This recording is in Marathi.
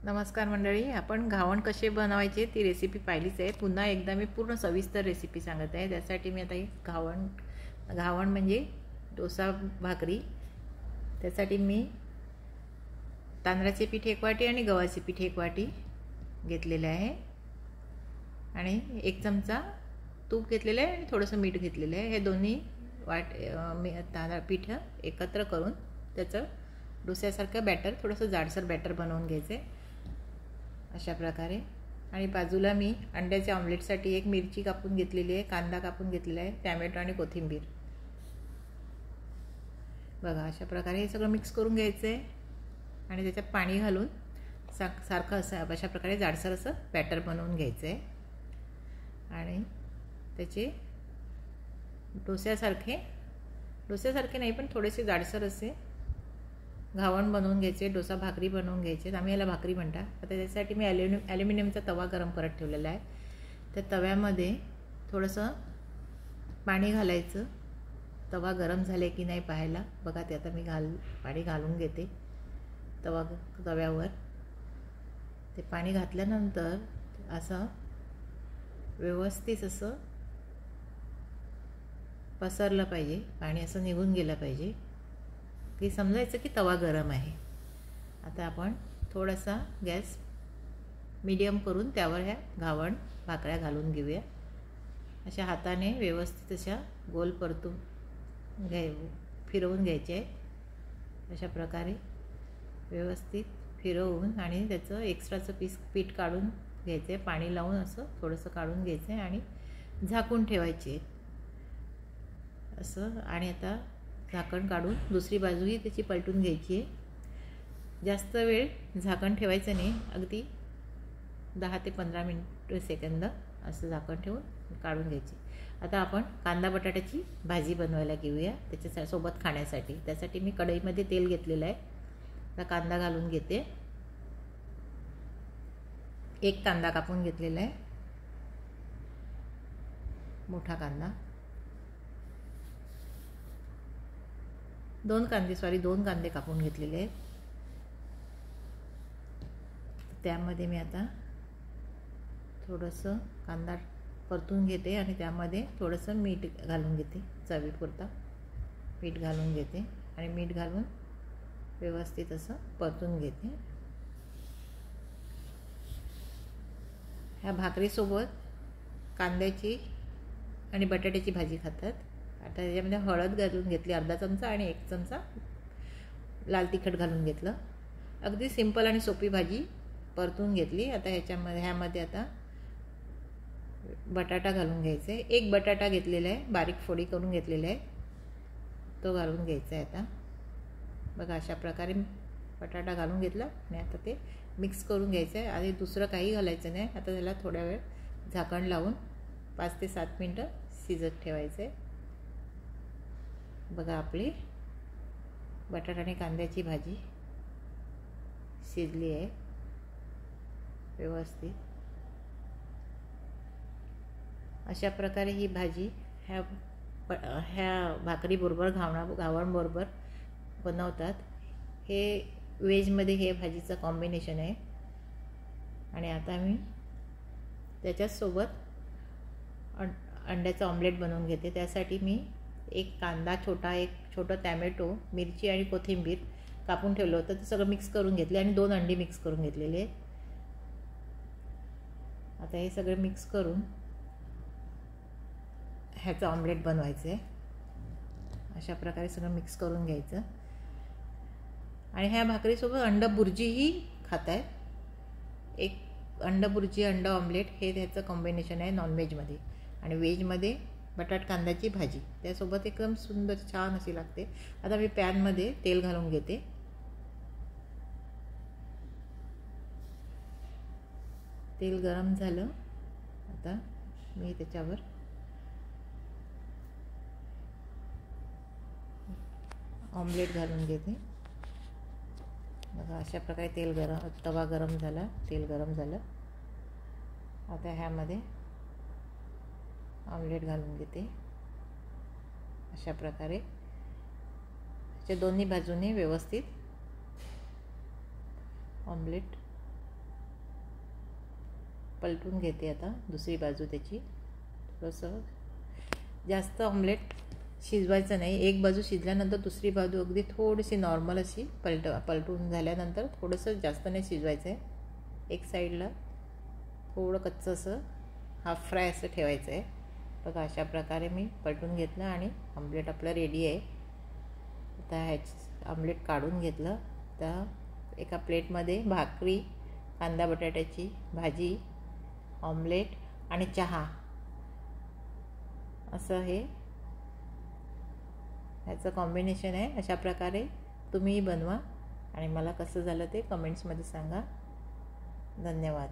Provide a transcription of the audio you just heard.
नमस्कार मंडळी, आपण घावण कसे बनवायचे ती रेसिपी पाहिलीच आहे. पुन्हा एकदा मी पूर्ण सविस्तर रेसिपी सांगत आहे. त्यासाठी मी आता एक घावण म्हणजे डोसा भाकरी, त्यासाठी मी तांदळाचे पीठ 1 वाटी आणि गव्हाचे पीठ 1 वाटी घेतलेले आहे आणि 1 चमचा तूप घेतलेलं आहे आणि थोडंसं मीठ घेतलेलं आहे. हे दोन्ही तांदळ पीठ एकत्र करून त्याचं डोस्यासारखं बॅटर, थोडंसं जाडसर बॅटर बनवून घ्यायचं आहे अशा प्रकारे. आणि बाजूला मी अंड्याच्या ऑमलेटसाठी एक मिरची कापून घेतलेली आहे, कांदा कापून घेतलेला आहे, टॅमॅटो आणि कोथिंबीर. बघा अशा प्रकारे हे सगळं मिक्स करून घ्यायचं आहे आणि त्याच्यात पाणी घालून सारखं असं अशा प्रकारे जाडसर असं बॅटर बनवून घ्यायचं आहे. आणि त्याचे डोस्यासारखे नाही पण थोडेसे जाडसर असे घावण बनवून घ्यायचे, डोसा भाकरी बनवून घ्यायचे. आम्ही याला भाकरी म्हणतात. आता त्यासाठी मी ॲल्युमिनियमचा तवा गरम करत ठेवलेला आहे. त्या तव्यामध्ये थोडंसं पाणी घालायचं. तवा गरम झाले की नाही पाहायला. बघा ते आता मी पाणी घालून घेते तव्यावर. ते पाणी घातल्यानंतर असं व्यवस्थित असं पसरलं पाहिजे, पाणी असं निघून गेलं पाहिजे की समजायचं की तवा गरम आहे. आता आपण थोडासा गॅस मीडियम करून त्यावर ह्या घावण भाकऱ्या घालून घेऊया. अशा हाताने व्यवस्थित अशा गोल फिरवून घ्यायचे आहे. अशा प्रकारे व्यवस्थित फिरवून आणि त्याचं एक्स्ट्राचं पीठ काढून घ्यायचं आहे. पाणी लावून असं थोडंसं काढून घ्यायचं आहे आणि झाकून ठेवायचे असं. आणि आता झाकण काढून दुसरी बाजूही त्याची पलटून घ्यायची आहे. जास्त वेळ झाकण ठेवायचं नाही, अगदी 10 ते 15 सेकंद असं झाकण ठेवून काढून घ्यायची. आता आपण कांदा बटाट्याची भाजी बनवायला घेऊया त्याच्यासोबत खाण्यासाठी. त्यासाठी मी कढईमध्ये तेल घेतलेलं आहे. आता कांदा घालून घेते. 1 कांदा कापून घेतलेला आहे, मोठा कांदा. 2 कांदे कापून घेतलेले आहेत. त्यामध्ये मी आता थोडंसं कांदा परतून घेते आणि त्यामध्ये थोडंसं मीठ घालून घेते. चवीपुरता मीठ घालून घेते आणि मीठ घालून व्यवस्थित असं परतून घेते. ह्या भाकरीसोबत कांद्याची आणि बटाट्याची भाजी खातात. आता त्याच्यामध्ये हळद घालून घेतली अर्धा चमचा आणि 1 चमचा लाल तिखट घालून घेतलं. अगदी सिंपल आणि सोपी भाजी परतून घेतली. आता ह्यामध्ये आता बटाटा घालून घ्यायचा आहे. 1 बटाटा घेतलेला आहे, बारीक फोडी करून घेतलेला आहे, तो घालून घ्यायचा आहे. आता बघा अशा प्रकारे बटाटा घालून घेतला आणि आता ते मिक्स करून घ्यायचं आहे. आधी दुसरं काही घालायचं नाही. आता त्याला थोड्या वेळ झाकण लावून 5 ते 7 मिनटं शिजत ठेवायचं आहे. बघा आपली बटाटा आणि कांद्याची भाजी शिजली आहे व्यवस्थित. अशा प्रकारे ही भाजी ह्या भाकरीबरोबर घावणबरोबर बनवतात. हे व्हेजमध्ये हे भाजीचं कॉम्बिनेशन आहे. आणि आता मी त्याच्यासोबत अंड्याचं ऑमलेट बनवून घेते. त्यासाठी मी 1 कांदा एक छोटं टॅमॅटो, मिरची आणि कोथिंबीर कापून ठेवलं होतं, ते सगळं मिक्स करून घेतले आणि 2 अंडी मिक्स करून घेतलेले आहेत. आता हे सगळं मिक्स करून ह्याचं ऑमलेट बनवायचं आहे. अशा प्रकारे सगळं मिक्स करून घ्यायचं. आणि ह्या भाकरीसोबत अंड बुर्जीही खात आहेत. 1 अंड बुर्जी, अंड ऑमलेट हे त्याचं कॉम्बिनेशन आहे नॉनव्हेजमध्ये. आणि व्हेजमध्ये बटाट कांद्याची भाजी त्यासोबत एकदम सुंदर छान अशी लागते. आता मी पॅनमध्ये तेल घालून घेते. तेल गरम झालं. आता मी त्याच्यावर ऑमलेट घालून घेते. बघा अशा प्रकारे तवा गरम झाला, तेल गरम झालं. आता ह्यामध्ये ऑमलेट घालून घेते. अशा प्रकारे दोन्ही बाजूने व्यवस्थित ऑमलेट पलटून घेते आता दुसरी बाजू त्याची. थोडंसं जास्त ऑमलेट शिजवायचं नाही. एक बाजू शिजल्यानंतर दुसरी बाजू अगदी थोडीशी नॉर्मल अशी पलटून झाल्यानंतर थोडंसं जास्त नाही शिजवायचं आहे. एक साईडला थोडं कच्चं असं हाफ फ्राय असं ठेवायचं आहे. बघा अशा प्रकारे मी पलटून घेतलं आणि ऑमलेट आपलं रेडी आहे. आता ऑमलेट काढून घेतलं. तर एका प्लेटमध्ये भाकरी, कांदा बटाट्याची भाजी, ऑमलेट आणि चहा असं हे ह्याचं कॉम्बिनेशन आहे. अशा प्रकारे तुम्हीही बनवा आणि मला कसं झालं ते कमेंट्समध्ये सांगा. धन्यवाद.